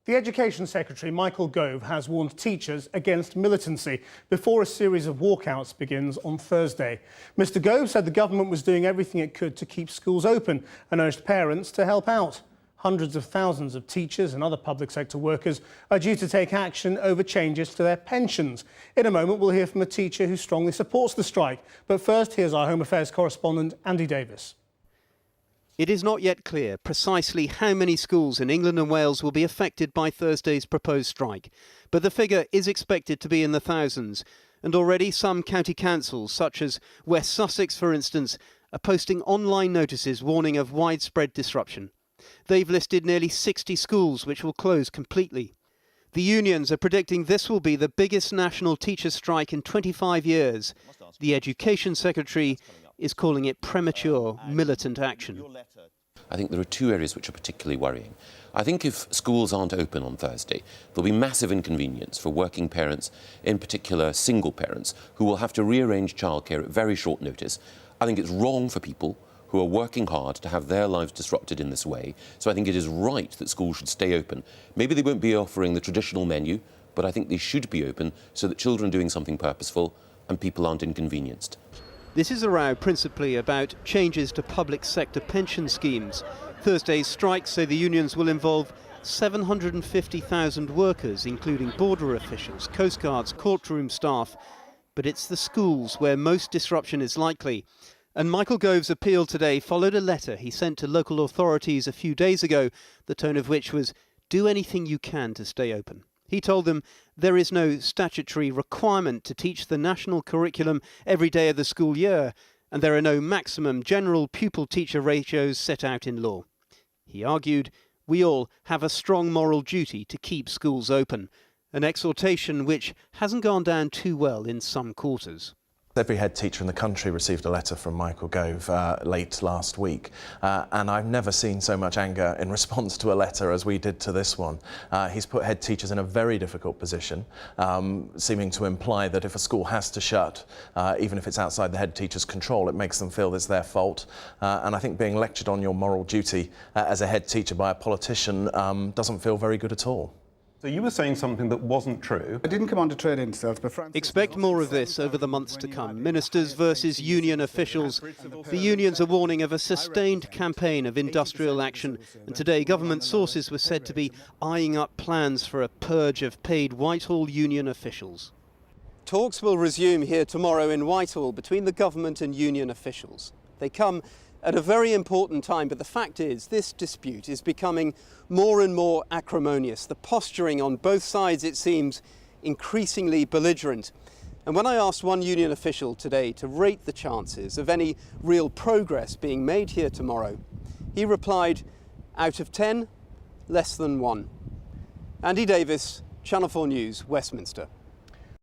The Education Secretary Michael Gove has warned teachers against militancy before a series of walkouts begins on Thursday. Mr Gove said the government was doing everything it could to keep schools open and urged parents to help out. Hundreds of thousands of teachers and other public sector workers are due to take action over changes to their pensions. In a moment, we'll hear from a teacher who strongly supports the strike. But first, here's our Home Affairs correspondent, Andy Davis. It is not yet clear precisely how many schools in England and Wales will be affected by Thursday's proposed strike, but the figure is expected to be in the thousands. And already some county councils, such as West Sussex for instance, are posting online notices warning of widespread disruption. They've listed nearly 60 schools which will close completely. The unions are predicting this will be the biggest national teachers' strike in 25 years. The Education Secretary is calling it premature, militant action. I think there are two areas which are particularly worrying. I think if schools aren't open on Thursday, there'll be massive inconvenience for working parents, in particular single parents, who will have to rearrange childcare at very short notice. I think it's wrong for people who are working hard to have their lives disrupted in this way. So I think it is right that schools should stay open. Maybe they won't be offering the traditional menu, but I think they should be open so that children are doing something purposeful and people aren't inconvenienced. This is a row principally about changes to public sector pension schemes. Thursday's strikes say the unions will involve 750,000 workers, including border officials, coastguards, courtroom staff. But it's the schools where most disruption is likely. And Michael Gove's appeal today followed a letter he sent to local authorities a few days ago, the tone of which was, do anything you can to stay open. He told them there is no statutory requirement to teach the national curriculum every day of the school year, and there are no maximum general pupil-teacher ratios set out in law. He argued, we all have a strong moral duty to keep schools open, an exhortation which hasn't gone down too well in some quarters. Every head teacher in the country received a letter from Michael Gove late last week, and I've never seen so much anger in response to a letter as we did to this one. He's put head teachers in a very difficult position, seeming to imply that if a school has to shut, even if it's outside the head teacher's control, it makes them feel it's their fault. And I think being lectured on your moral duty as a head teacher by a politician doesn't feel very good at all. So you were saying something that wasn't true. I didn't come on to trade insults, but Francis... Expect more of this over the months to come. Ministers versus union officials. The unions are warning of a sustained campaign of industrial action. And today, government sources were said to be eyeing up plans for a purge of paid Whitehall union officials. Talks will resume here tomorrow in Whitehall between the government and union officials. They come at a very important time, but the fact is this dispute is becoming more and more acrimonious. The posturing on both sides, it seems, increasingly belligerent. And when I asked one union official today to rate the chances of any real progress being made here tomorrow, he replied, out of 10, less than 1. Andy Davis, Channel 4 News, Westminster.